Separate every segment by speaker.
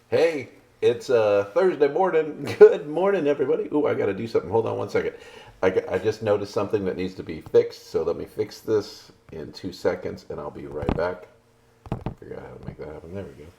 Speaker 1: Hey, it's Thursday morning. Good morning, everybody. Ooh, I got to do something. Hold on one second. I just noticed something that needs to be fixed, so let me fix this in 2 seconds, and I'll be right back. Figure out how to make that happen. There we go.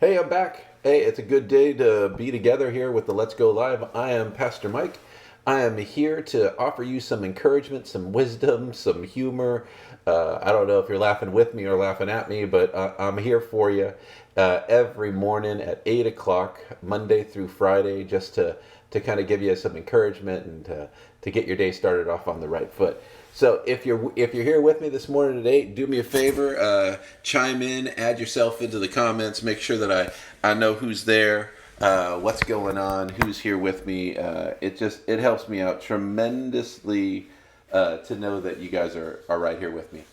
Speaker 1: Hey, I'm back. Hey, it's a good day to be together here with the Let's Go Live. I am Pastor Mike. I am here to offer you some encouragement, some wisdom, some humor. I don't know if you're laughing with me or laughing at me, but I'm here for you every morning at 8 o'clock, Monday through Friday, just to kind of give you some encouragement and to get your day started off on the right foot. So if you're here with me this morning today, do me a favor, chime in, add yourself into the comments, make sure that I know who's there, what's going on, who's here with me. It helps me out tremendously to know that you guys are right here with me.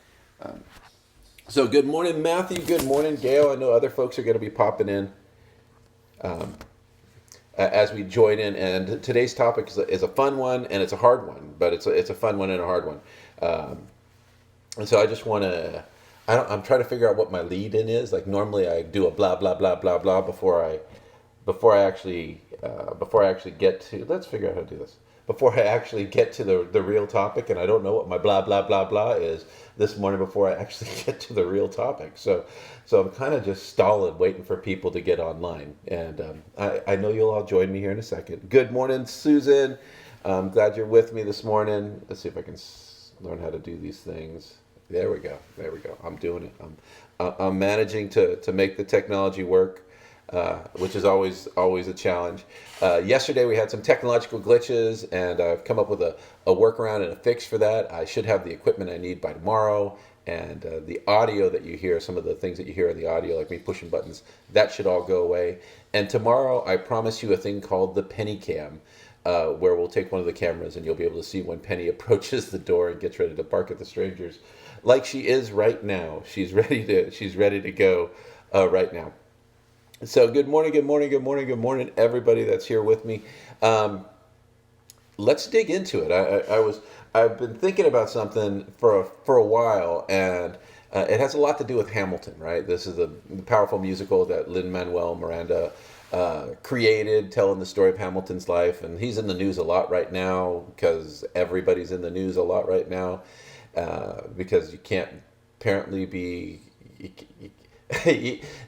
Speaker 1: Um, so good morning, Matthew. Good morning, Gail. I know other folks are going to be popping in as we join in. And today's topic is a fun one and it's a hard one, but it's a fun one and a hard one. Um, and so I just want to. I'm trying to figure out what my lead in is. Like normally I do a blah blah blah blah blah before I actually get to. Let's figure out how to do this. Before I actually get to the real topic, and I don't know what my blah blah blah blah is this morning before I actually get to the real topic. So I'm kind of just stalling, waiting for people to get online. And I know you'll all join me here in a second. Good morning, Susan. I'm glad you're with me this morning. Let's see if I can learn how to do these things. There we go. There we go. I'm doing it. I'm managing to make the technology work, which is always a challenge. Yesterday we had some technological glitches, and I've come up with a workaround and a fix for that. I should have the equipment I need by tomorrow, and the audio that you hear, some of the things that you hear in the audio, like me pushing buttons, that should all go away. And tomorrow I promise you a thing called the penny cam. Where we'll take one of the cameras and you'll be able to see when Penny approaches the door and gets ready to bark at the strangers, like she is right now. She's ready to go right now. So good morning, good morning, good morning, good morning, everybody that's here with me. Um, let's dig into it. I've been thinking about something for a while, and it has a lot to do with Hamilton, right? This is the powerful musical that Lin Manuel Miranda created, telling the story of Hamilton's life, and he's in the news a lot right now because everybody's in the news a lot right now because you can't apparently be.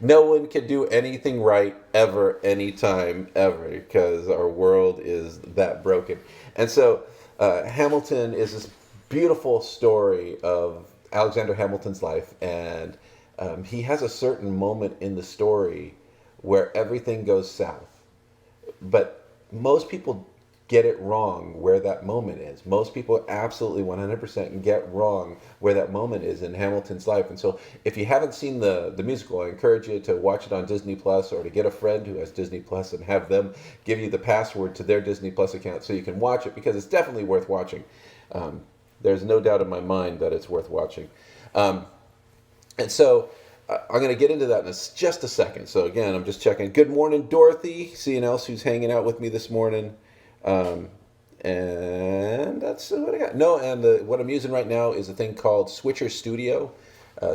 Speaker 1: No one can do anything right ever, anytime, ever, because our world is that broken. And so, Hamilton is this beautiful story of Alexander Hamilton's life, and he has a certain moment in the story where everything goes south. But most people get it wrong where that moment is. Most people absolutely 100% get wrong where that moment is in Hamilton's life. And so if you haven't seen the musical, I encourage you to watch it on Disney Plus or to get a friend who has Disney Plus and have them give you the password to their Disney Plus account so you can watch it because it's definitely worth watching. Um, there's no doubt in my mind that it's worth watching. Um, and so I'm going to get into that in just a second. So again, I'm just checking. Good morning, Dorothy. Seeing else who's hanging out with me this morning. Um, and that's what I got. No, and what I'm using right now is a thing called Switcher Studio.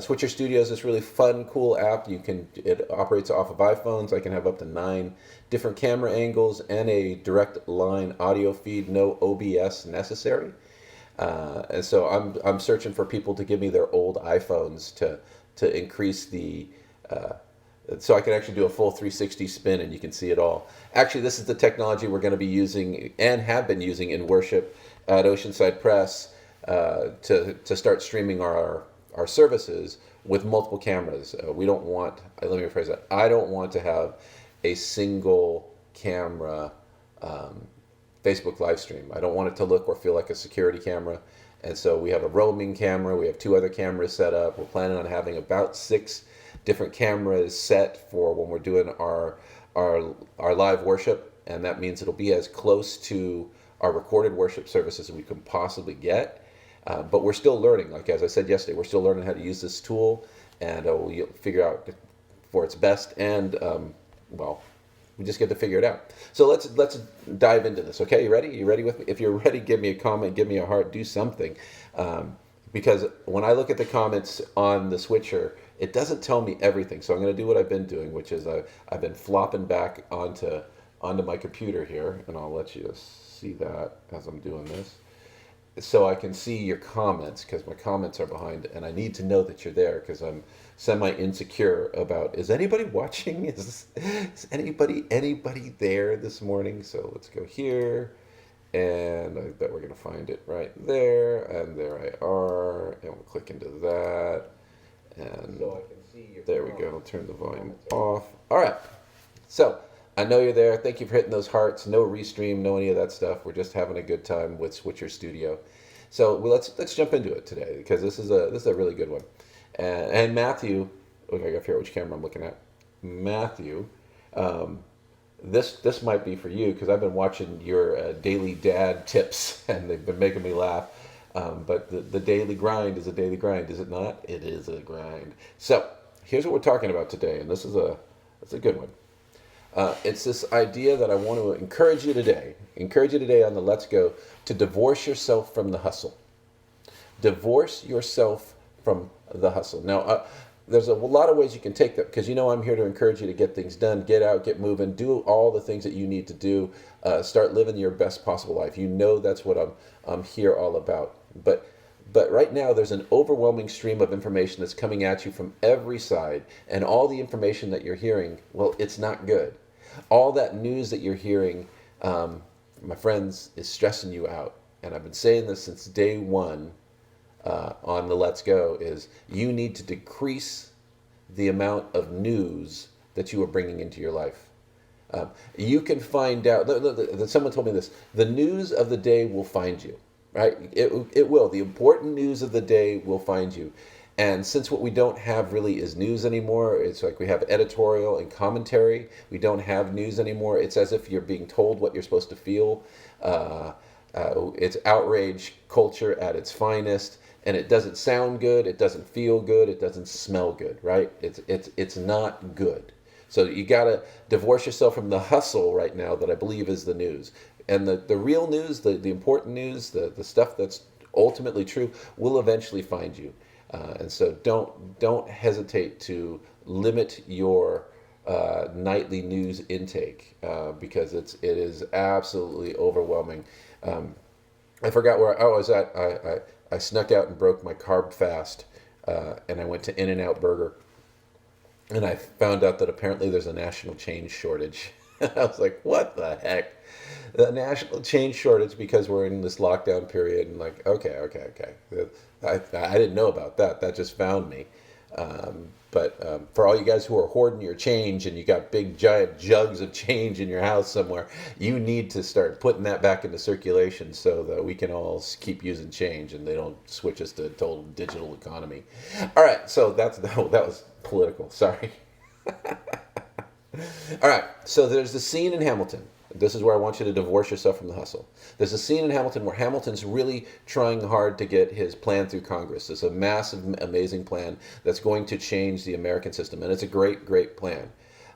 Speaker 1: Switcher Studio is this really fun, cool app. It operates off of iPhones. I can have up to 9 different camera angles and a direct line audio feed. No OBS necessary. And so I'm searching for people to give me their old iPhones to increase the so I can actually do a full 360 spin and you can see it all. Actually, this is the technology we're going to be using and have been using in worship at Oceanside Press to start streaming our services with multiple cameras. We don't want, let me rephrase that, I don't want to have a single camera um, Facebook live stream. I don't want it to look or feel like a security camera. And so we have a roaming camera. We have 2 other cameras set up. We're planning on having about 6 different cameras set for when we're doing our live worship, and that means it'll be as close to our recorded worship services as we can possibly get. But we're still learning. Like as I said yesterday, we're still learning how to use this tool, and we'll figure out for its best. And well, we just get to figure it out. So let's dive into this. Okay, you ready? You ready with me? If you're ready, give me a comment, give me a heart, do something. Because when I look at the comments on the switcher, it doesn't tell me everything. So I'm going to do what I've been doing, which is I've been flopping back onto my computer here, and I'll let you see that as I'm doing this, so I can see your comments, because my comments are behind, and I need to know that you're there because I'm semi insecure about, is anybody watching? Is anybody there this morning? So let's go here, and I bet we're gonna find it right there, and there I are, and we'll click into that, and so I can see your there we go. I'll turn the volume off. All right, so I know you're there. Thank you for hitting those hearts. No restream, no any of that stuff. We're just having a good time with Switcher Studio. So let's jump into it today, because this is a really good one. And Matthew, okay, I gotta figure out which camera I'm looking at. Matthew, this might be for you, because I've been watching your daily dad tips, and they've been making me laugh. But the daily grind is a daily grind, is it not? It is a grind. So here's what we're talking about today, and it's a good one. It's this idea that I want to encourage you today on the Let's Go, to divorce yourself from the hustle. Divorce yourself from the hustle. Now, there's a lot of ways you can take that, because I'm here to encourage you to get things done, get out, get moving, do all the things that you need to do, start living your best possible life. That's what I'm here all about. But right now, there's an overwhelming stream of information that's coming at you from every side, and all the information that you're hearing, well, it's not good. All that news that you're hearing, my friends, is stressing you out. And I've been saying this since day one on the Let's Go, is you need to decrease the amount of news that you are bringing into your life. You can find out, someone told me this, the news of the day will find you. Right? It will. The important news of the day will find you. And since what we don't have really is news anymore, it's like we have editorial and commentary. We don't have news anymore. It's as if you're being told what you're supposed to feel. It's outrage culture at its finest, and it doesn't sound good. It doesn't feel good. It doesn't smell good. Right? It's not good. So you got to divorce yourself from the hustle right now that I believe is the news. And the real news, the important news, the stuff that's ultimately true, will eventually find you. And so don't hesitate to limit your nightly news intake, because it is absolutely overwhelming. I forgot where I was at. I snuck out and broke my carb fast, and I went to In-N-Out Burger, and I found out that apparently there's a national chain shortage. I was like, what the heck? The national chain shortage, because we're in this lockdown period, and like, okay. I didn't know about that. That just found me. But for all you guys who are hoarding your change, and you got big giant jugs of change in your house somewhere, you need to start putting that back into circulation, so that we can all keep using change and they don't switch us to total digital economy. All right, so that was political. Sorry. All right, so there's the scene in Hamilton. This is where I want you to divorce yourself from the hustle. There's a scene in Hamilton where Hamilton's really trying hard to get his plan through Congress. It's a massive, amazing plan that's going to change the American system, and it's a great, great plan.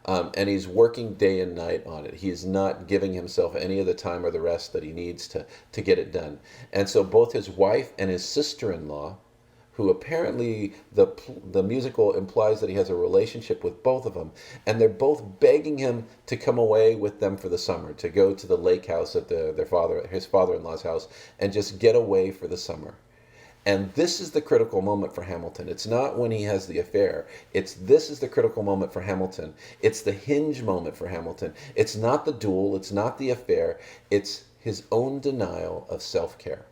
Speaker 1: And he's working day and night on it. He is not giving himself any of the time or the rest that he needs to get it done. And so both his wife and his sister-in-law, who apparently the musical implies that he has a relationship with both of them, and they're both begging him to come away with them for the summer, to go to the lake house at his father-in-law's house, and just get away for the summer. And this is the critical moment for Hamilton. It's not when he has the affair. This is the critical moment for Hamilton. It's the hinge moment for Hamilton. It's not the duel. It's not the affair. It's his own denial of self-care.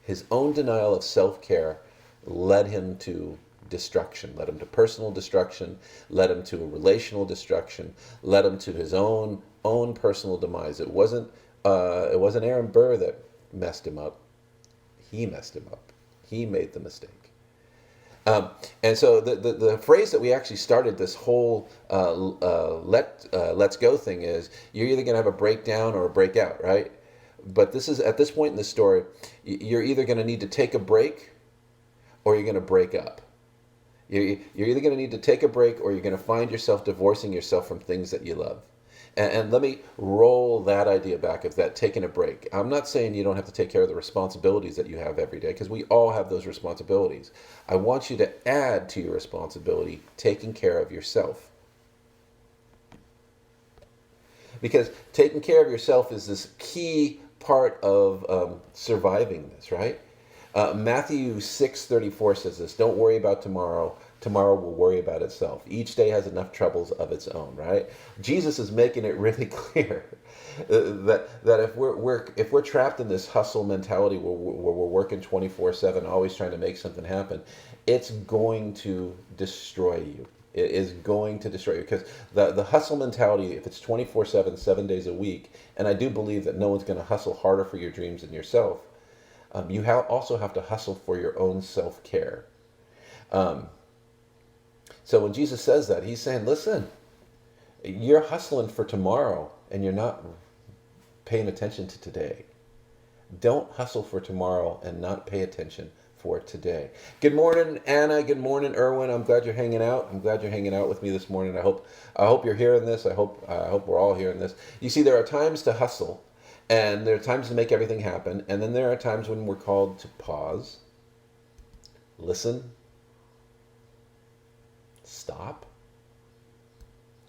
Speaker 1: His own denial of self-care led him to destruction, led him to personal destruction, led him to relational destruction, led him to his own personal demise. It wasn't Aaron Burr that messed him up. He messed him up. He made the mistake. And so the phrase that we actually started this whole let's go thing is, you're either going to have a breakdown or a breakout, right? But this is, at this point in the story, you're either going to need to take a break or you're going to break up. You're either going to need to take a break, or you're going to find yourself divorcing yourself from things that you love. And let me roll that idea back of that taking a break. I'm not saying you don't have to take care of the responsibilities that you have every day, because we all have those responsibilities. I want you to add to your responsibility taking care of yourself. Because taking care of yourself is this key part of surviving this, right? Matthew 6:34 says this: "Don't worry about tomorrow. Tomorrow will worry about itself. Each day has enough troubles of its own." Right? Jesus is making it really clear that if we're trapped in this hustle mentality where we're working 24/7, always trying to make something happen, it's going to destroy you. It is going to destroy you, because the hustle mentality, if it's 24/7, 7 days a week, and I do believe that no one's going to hustle harder for your dreams than yourself. You also have to hustle for your own self-care. Um, so when Jesus says that, he's saying, listen, you're hustling for tomorrow and you're not paying attention to today. Don't hustle for tomorrow and not pay attention for today. Good morning, Anna. Good morning, Erwin. I'm glad you're hanging out. I'm glad you're hanging out with me this morning. I hope you're hearing this. I hope we're all hearing this. You see, there are times to hustle, and there are times to make everything happen. And then there are times when we're called to pause, listen, stop.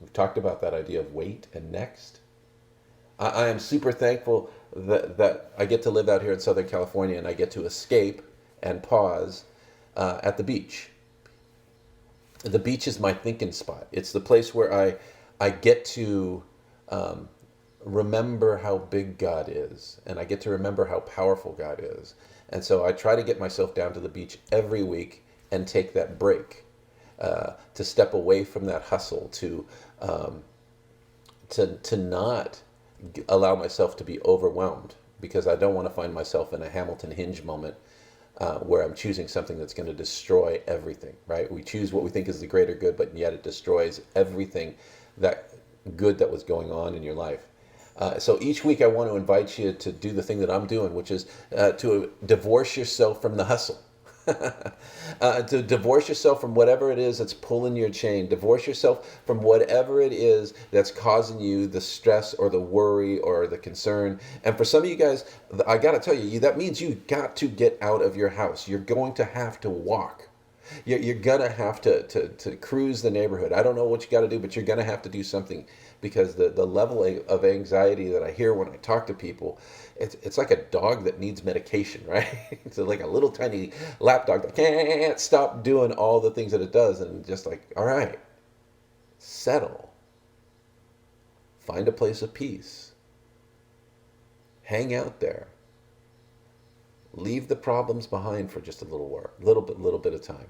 Speaker 1: We've talked about that idea of wait and next. I am super thankful that I get to live out here in Southern California, and I get to escape and pause at the beach. The beach is my thinking spot. It's the place where I get to remember how big God is, and I get to remember how powerful God is. And so I try to get myself down to the beach every week and take that break, to step away from that hustle, to not allow myself to be overwhelmed, because I don't want to find myself in a Hamilton Hinge moment where I'm choosing something that's going to destroy everything, right? We choose what we think is the greater good, but yet it destroys everything that good that was going on in your life. So each week I want to invite you to do the thing that I'm doing, which is to divorce yourself from the hustle. To divorce yourself from whatever it is that's pulling your chain. Divorce yourself from whatever it is that's causing you the stress or the worry or the concern. And for some of you guys, I got to tell you, that means you got to get out of your house. You're going to have to walk. You're going to have to cruise the neighborhood. I don't know what you got to do, but you're going to have to do something, because the level of anxiety that I hear when I talk to people, it's like a dog that needs medication, right? It's like a little tiny lap dog that can't stop doing all the things that it does, and just like, all right, settle. Find a place of peace. Hang out there. Leave the problems behind for just a little bit of time.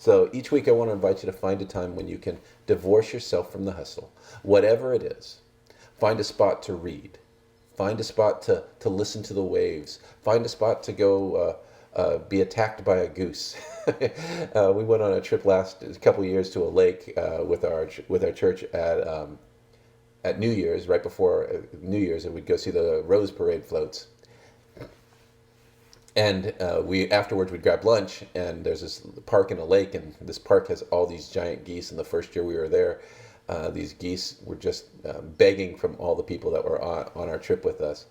Speaker 1: So each week I want to invite you to find a time when you can divorce yourself from the hustle, whatever it is. Find a spot to read. Find a spot to listen to the waves. Find a spot to go be attacked by a goose. We went on a trip a couple of years to a lake with our church at New Year's, right before New Year's, and we'd go see the Rose Parade floats. And we afterwards we'd grab lunch, and there's this park in a lake, and this park has all these giant geese. And the first year we were there, these geese were just begging from all the people that were on our trip with us.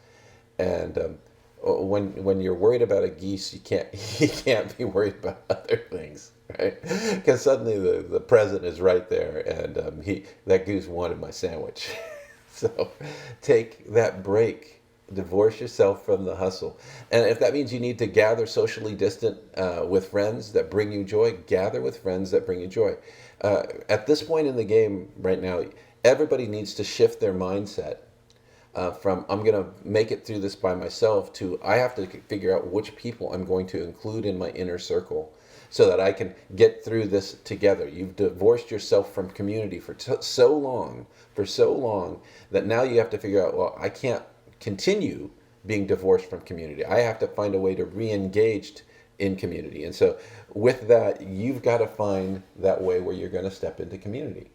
Speaker 1: And when you're worried about a geese, you can't be worried about other things, right? Because suddenly the president is right there, and that goose wanted my sandwich. So take that break. Divorce yourself from the hustle. And if that means you need to gather socially distant with friends that bring you joy, gather with friends that bring you joy. At this point in the game right now, everybody needs to shift their mindset from I'm going to make it through this by myself to I have to figure out which people I'm going to include in my inner circle so that I can get through this together. You've divorced yourself from community for so long that now you have to figure out, well, I can't continue being divorced from community. I have to find a way to re-engage in community. And so with that, you've got to find that way where you're going to step into community.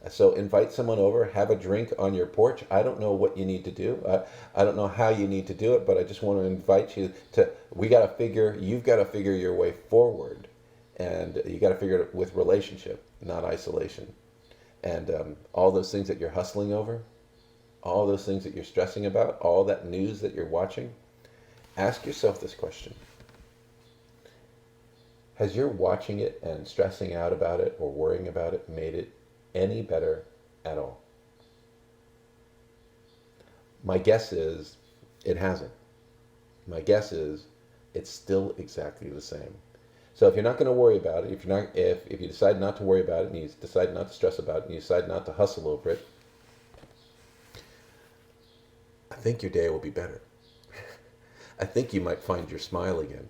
Speaker 1: So invite someone over, have a drink on your porch. I don't know what you need to do. I don't know how you need to do it, but I just want to invite you to, you've got to figure your way forward And you got to figure it with relationship, not isolation. And all those things that you're hustling over, all those things that you're stressing about, all that news that you're watching, ask yourself this question. Has your watching it and stressing out about it or worrying about it made it any better at all? My guess is it hasn't. My guess is it's still exactly the same. So if you're not going to worry about it, if you decide not to worry about it and you decide not to stress about it and you decide not to hustle over it, I think your day will be better. I think you might find your smile again.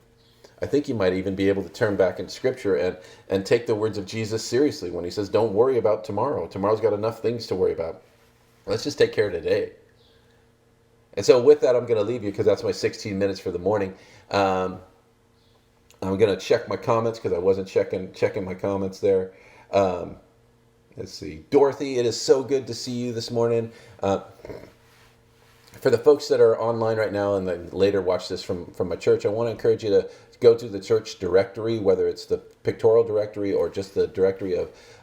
Speaker 1: I think you might even be able to turn back into Scripture and take the words of Jesus seriously when he says, don't worry about tomorrow. Tomorrow's got enough things to worry about. Let's just take care of today. And so with that, I'm going to leave you because that's my 16 minutes for the morning. I'm going to check my comments because I wasn't checking my comments there. Let's see. Dorothy, it is so good to see you this morning. For the folks that are online right now and then later watch this from my church, I want to encourage you to go to the church directory, whether it's the pictorial directory or just the directory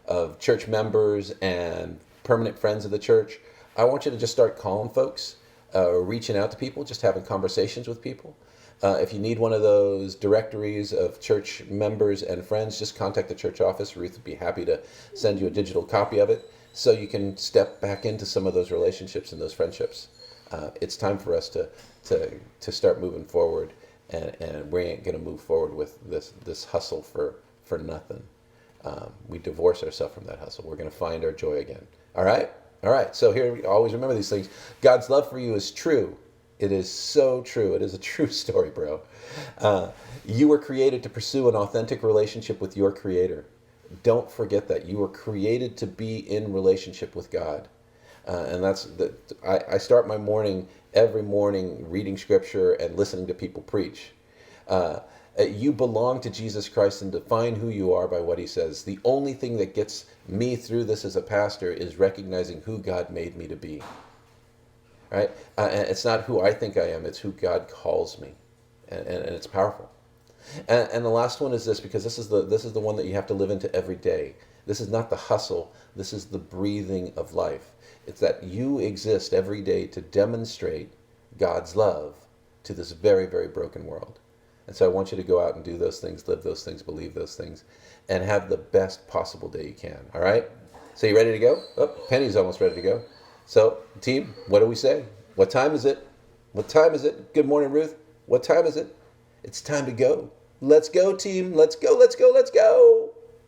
Speaker 1: of church members and permanent friends of the church. I want you to just start calling folks, reaching out to people, just having conversations with people. If you need one of those directories of church members and friends, just contact the church office. Ruth would be happy to send you a digital copy of it so you can step back into some of those relationships and those friendships. It's time for us to start moving forward, and we ain't going to move forward with this hustle for nothing. We divorce ourselves from that hustle. We're going to find our joy again. All right? All right. So here, always remember these things. God's love for you is true. It is so true. It is a true story, bro. You were created to pursue an authentic relationship with your Creator. Don't forget that. You were created to be in relationship with God. And I start my morning, every morning, reading Scripture and listening to people preach. You belong to Jesus Christ and define who you are by what he says. The only thing that gets me through this as a pastor is recognizing who God made me to be. Right? And it's not who I think I am, it's who God calls me. And it's powerful. And the last one is this, because this is the one that you have to live into every day. This is not the hustle. This is the breathing of life. It's that you exist every day to demonstrate God's love to this very, very broken world. And so I want you to go out and do those things, live those things, believe those things, and have the best possible day you can. All right? So you ready to go? Oh, Penny's almost ready to go. So, team, what do we say? What time is it? What time is it? Good morning, Ruth. What time is it? It's time to go. Let's go, team. Let's go, let's go, let's go.